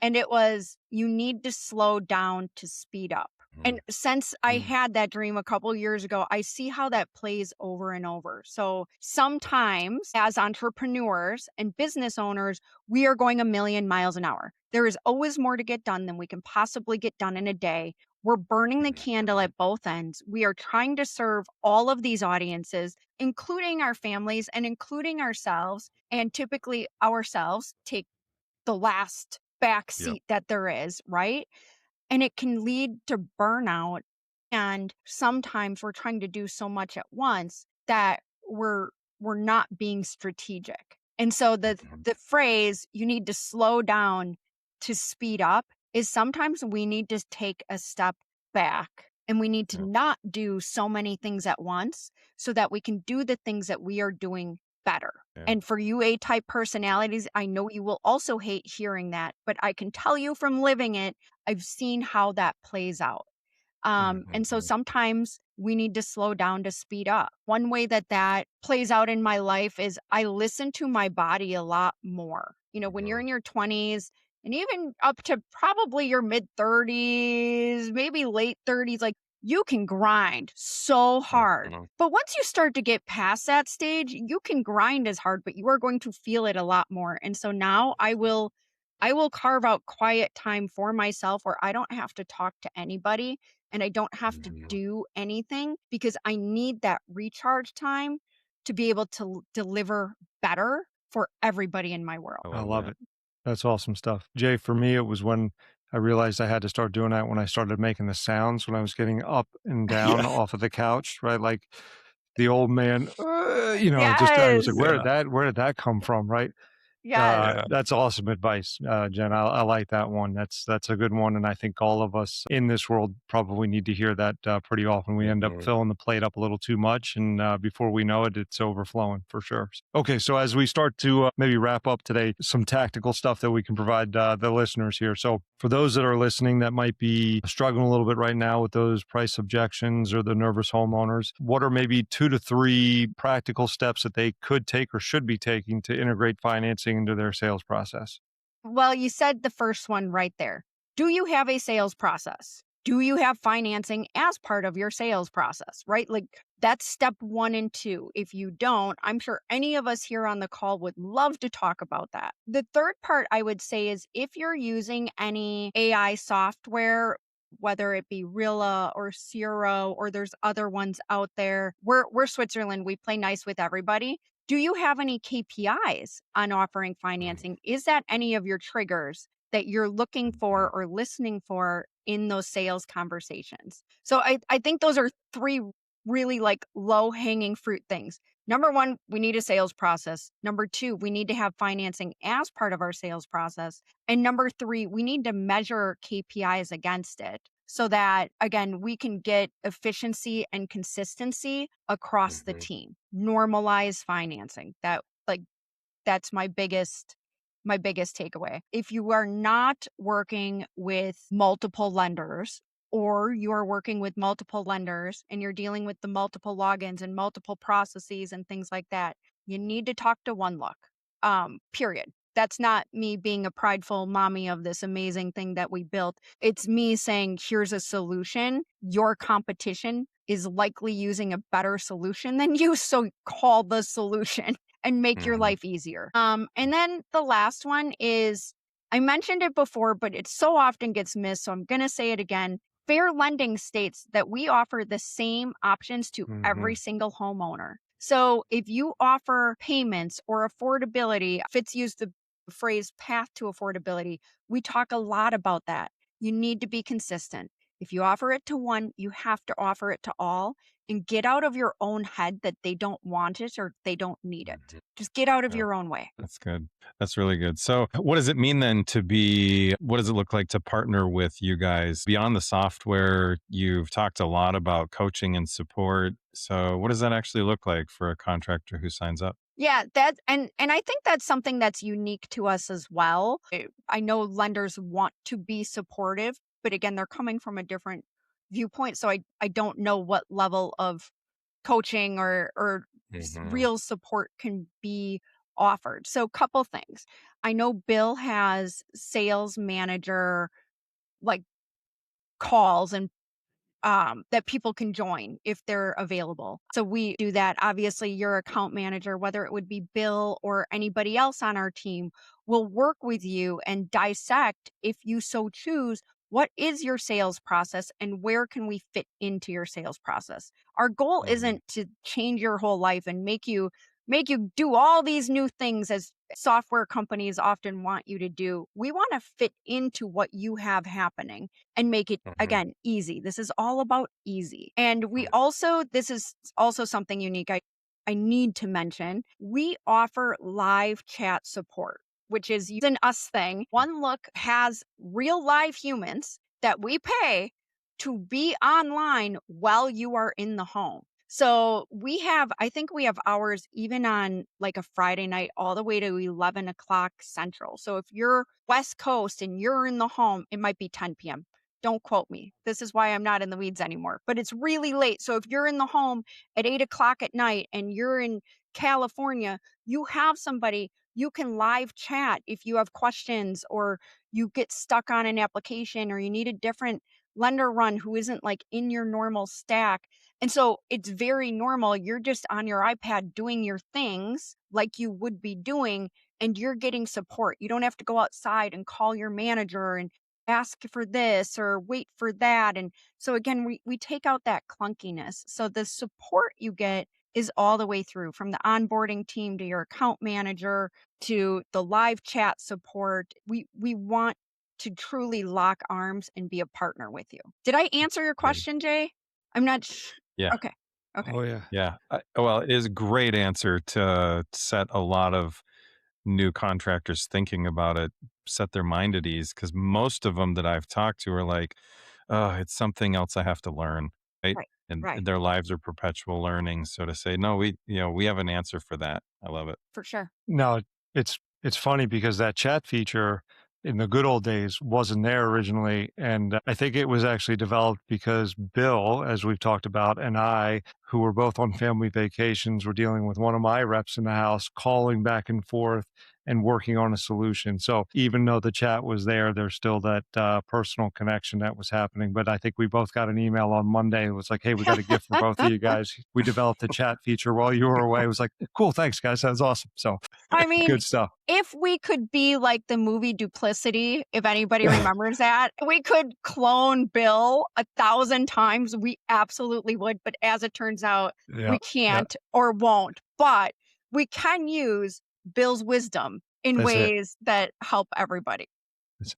And it was, you need to slow down to speed up. And since I had that dream a couple years ago, I see how that plays over and over. So sometimes as entrepreneurs and business owners, we are going a million miles an hour. There is always more to get done than we can possibly get done in a day. We're burning the candle at both ends. We are trying to serve all of these audiences, including our families and including ourselves. And typically ourselves take the last back seat that there is, right? And it can lead to burnout. And sometimes we're trying to do so much at once that we're not being strategic. And so the phrase, you need to slow down to speed up, is sometimes we need to take a step back, and we need to not do so many things at once so that we can do the things that we are doing better. And for you A-type personalities, I know you will also hate hearing that, but I can tell you from living it, I've seen how that plays out. And so sometimes we need to slow down to speed up. One way that plays out in my life is I listen to my body a lot more. You know, when you're in your 20s and even up to probably your mid 30s, maybe late 30s, like you can grind so hard. But once you start to get past that stage, you can grind as hard, but you are going to feel it a lot more. And so now I will carve out quiet time for myself where I don't have to talk to anybody and I don't have to do anything, because I need that recharge time to be able to deliver better for everybody in my world. I love it. That's awesome stuff. Jay, for me, it was when I realized I had to start doing that when I started making the sounds when I was getting up and down off of the couch, right? Like the old man, just I was like, where did that come from, right? That's awesome advice, Jen. I like that one. That's a good one, and I think all of us in this world probably need to hear that pretty often. We end up filling the plate up a little too much, and before we know it, it's overflowing for sure. Okay, so as we start to maybe wrap up today, some tactical stuff that we can provide the listeners here. So for those that are listening that might be struggling a little bit right now with those price objections or the nervous homeowners, what are maybe 2 to 3 practical steps that they could take or should be taking to integrate financing into their sales process? Well, you said the first one right there. Do you have a sales process? Do you have financing as part of your sales process, right? Like that's step 1 and 2. If you don't, I'm sure any of us here on the call would love to talk about that. The third part I would say is if you're using any AI software, whether it be Rilla or Ciro or there's other ones out there. We're Switzerland. We play nice with everybody. Do you have any KPIs on offering financing? Is that any of your triggers that you're looking for or listening for in those sales conversations? So I think those are three really like low hanging fruit things. Number one, we need a sales process. Number two, we need to have financing as part of our sales process. And number three, we need to measure KPIs against it so that, again, we can get efficiency and consistency across the team. Normalize financing. That's my biggest takeaway. If you are not working with multiple lenders, or you are working with multiple lenders and you're dealing with the multiple logins and multiple processes and things like that, you need to talk to One Look. Period. That's not me being a prideful mommy of this amazing thing that we built. It's me saying, here's a solution. Your competition is likely using a better solution than you. So call the solution and make your life easier. And then the last one is, I mentioned it before, but it so often gets missed. So I'm going to say it again. Fair lending states that we offer the same options to every single homeowner. So if you offer payments or affordability, Fitz used the phrase path to affordability. We talk a lot about that. You need to be consistent. If you offer it to one, you have to offer it to all, and get out of your own head that they don't want it or they don't need it. Just get out of your own way. That's good. That's really good. So what does it mean then what does it look like to partner with you guys beyond the software? You've talked a lot about coaching and support. So what does that actually look like for a contractor who signs up? Yeah, and I think that's something that's unique to us as well. I know lenders want to be supportive, but again, they're coming from a different viewpoint. So I don't know what level of coaching or real support can be offered. So couple things. I know Bill has sales manager like calls and that people can join if they're available. So we do that. Obviously, your account manager, whether it would be Bill or anybody else on our team, will work with you and dissect, if you so choose, what is your sales process and where can we fit into your sales process. Our goal isn't to change your whole life and make you do all these new things as software companies often want you to do. We want to fit into what you have happening and make it, again, easy. This is all about easy. And this is also something unique I need to mention. We offer live chat support, which is an us thing. One Look has real live humans that we pay to be online while you are in the home. So I think we have hours even on like a Friday night all the way to 11 o'clock Central. So if you're West Coast and you're in the home, it might be 10 p.m. Don't quote me. This is why I'm not in the weeds anymore, but it's really late. So if you're in the home at 8 o'clock at night and you're in California, you have somebody you can live chat if you have questions or you get stuck on an application or you need a different lender run who isn't like in your normal stack. And so it's very normal. You're just on your iPad doing your things like you would be doing, and you're getting support. You don't have to go outside and call your manager and ask for this or wait for that. And so again, we take out that clunkiness. So the support you get is all the way through, from the onboarding team to your account manager to the live chat support. We want to truly lock arms and be a partner with you. Did I answer your question, Jay? I'm not Yeah. Okay. Oh yeah. Yeah. Well, it is a great answer to set a lot of new contractors thinking about it, set their mind at ease. Cause most of them that I've talked to are like, oh, it's something else I have to learn. Right. Right. And Right. their lives are perpetual learning. So to say, no, we have an answer for that. I love it. For sure. No, it's funny because that chat feature in the good old days wasn't there originally, and I think it was actually developed because Bill, as we've talked about, and I, who were both on family vacations were dealing with one of my reps in the house, calling back and forth and working on a solution. So even though the chat was there, there's still that personal connection that was happening. But I think we both got an email on Monday. It was like, hey, we got a gift for both of you guys. We developed a chat feature while you were away. It was like, cool, thanks, guys. That was awesome. So I mean, good stuff. if we could be like the movie Duplicity, if anybody remembers that, we could clone Bill 1,000 times. We absolutely would. But as it turns out, Yeah, we can't or won't. But we can use Bill's wisdom in That's it. ways that help everybody.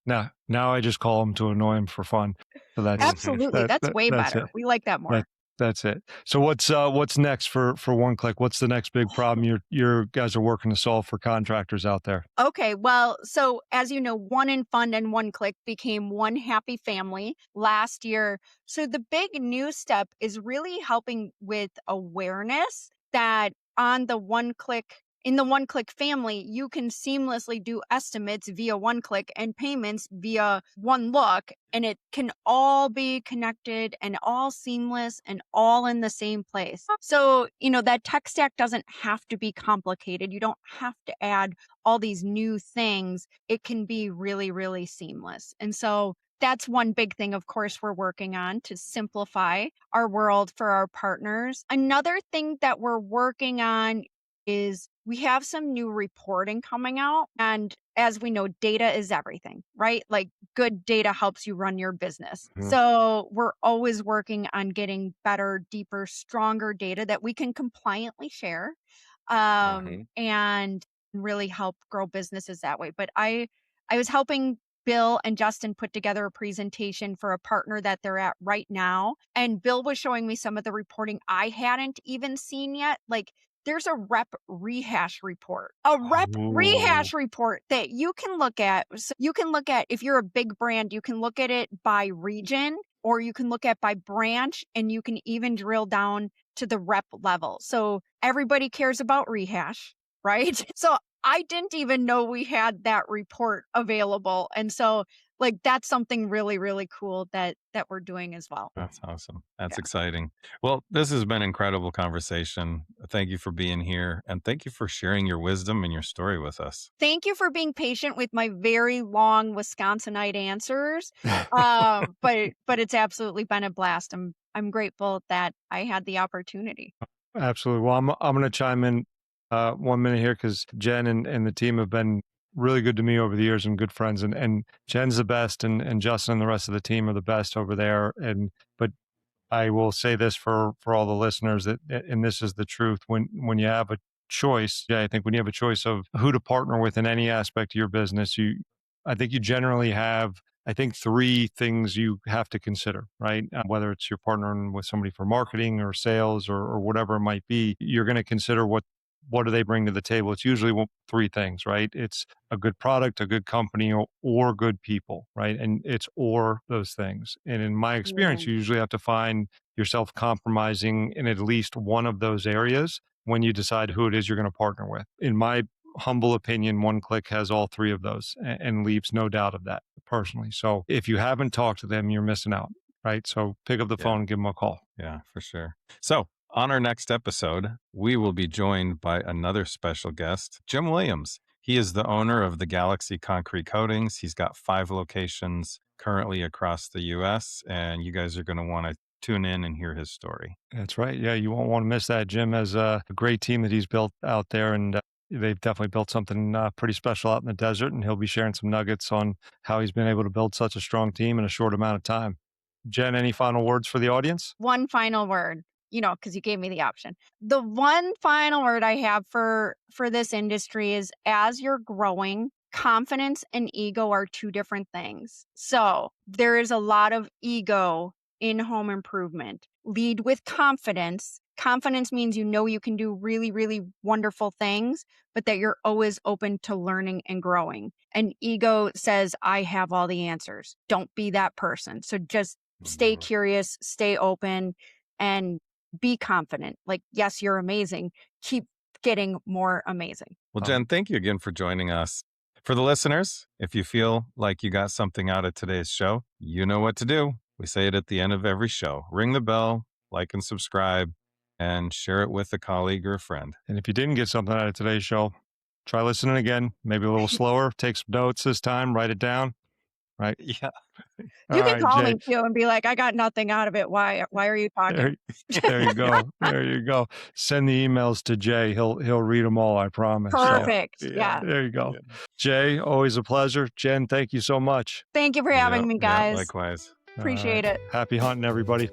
Now I just call him to annoy him for fun. So that's Absolutely. That's way that's better. it. We like that more. That's it. So what's next for One Click? What's the next big problem your guys are working to solve for contractors out there? Okay, well, so as you know, One in Fund and One Click became one happy family last year. So the big new step is really helping with awareness that on the One Click in the One Click family, you can seamlessly do estimates via One Click and payments via One Look, and it can all be connected and all seamless and all in the same place. So, that tech stack doesn't have to be complicated. You don't have to add all these new things. It can be really, really seamless. And so that's one big thing, of course, we're working on to simplify our world for our partners. Another thing that we're working on is we have some new reporting coming out. And as we know, data is everything, right? Like good data helps you run your business. So we're always working on getting better, deeper, stronger data that we can compliantly share and really help grow businesses that way. But I was helping Bill and Justin put together a presentation for a partner that they're at right now. And Bill was showing me some of the reporting I hadn't even seen yet. Like there's a rep rehash report, that you can look at. So you can look at, if you're a big brand, you can look at it by region or you can look at by branch, and you can even drill down to the rep level. So everybody cares about rehash, right? So I didn't even know we had that report available. And so that's something really, really cool that we're doing as well. That's awesome. That's exciting. Well, this has been an incredible conversation. Thank you for being here, and thank you for sharing your wisdom and your story with us. Thank you for being patient with my very long Wisconsinite answers. But it's absolutely been a blast. I'm grateful that I had the opportunity. Absolutely. Well, I'm going to chime in 1 minute here because Jen and the team have been really good to me over the years and good friends. And Jen's the best, and Justin and the rest of the team are the best over there. But I will say this for all the listeners and this is the truth. When you have a choice, I think when you have a choice of who to partner with in any aspect of your business, I think you generally have, I think, 3 things you have to consider, right? Whether it's you're partnering with somebody for marketing or sales or whatever it might be, you're going to consider what do they bring to the table. It's usually 3 things, right? It's a good product, a good company, or good people, right? And it's or those things. And in my experience, you usually have to find yourself compromising in at least one of those areas when you decide who it is you're going to partner with. In my humble opinion, One Click has all 3 of those and leaves no doubt of that personally. So if you haven't talked to them, you're missing out, right? So pick up the phone and give them a call. Yeah, for sure. So on our next episode, we will be joined by another special guest, Jim Williams. He is the owner of the Galaxy Concrete Coatings. He's got 5 locations currently across the U.S., and you guys are going to want to tune in and hear his story. That's right. Yeah, you won't want to miss that. Jim has a great team that he's built out there, and they've definitely built something pretty special out in the desert, and he'll be sharing some nuggets on how he's been able to build such a strong team in a short amount of time. Jen, any final words for the audience? One final word, because you gave me the option. The one final word I have for this industry is, as you're growing, confidence and ego are 2 different things. So there is a lot of ego in home improvement. Lead with confidence. Confidence means you can do really, really wonderful things, but that you're always open to learning and growing. And ego says, I have all the answers. Don't be that person. So just stay curious, stay open, and be confident. Like, yes, you're amazing. Keep getting more amazing. Well, Jen, thank you again for joining us. For the listeners, if you feel like you got something out of today's show, you know what to do. We say it at the end of every show. Ring the bell, like and subscribe, and share it with a colleague or a friend. And if you didn't get something out of today's show, try listening again, maybe a little slower, take some notes this time, write it down. Right. Yeah. You All can right, call Jay. me too and be like, I got nothing out of it. Why are you talking? There you go. There you go. Send the emails to Jay. He'll read them all, I promise. Perfect. So, Yeah. There you go. Yeah. Jay, always a pleasure. Jen, thank you so much. Thank you for having me, guys. Likewise. Appreciate it. Happy hunting, everybody.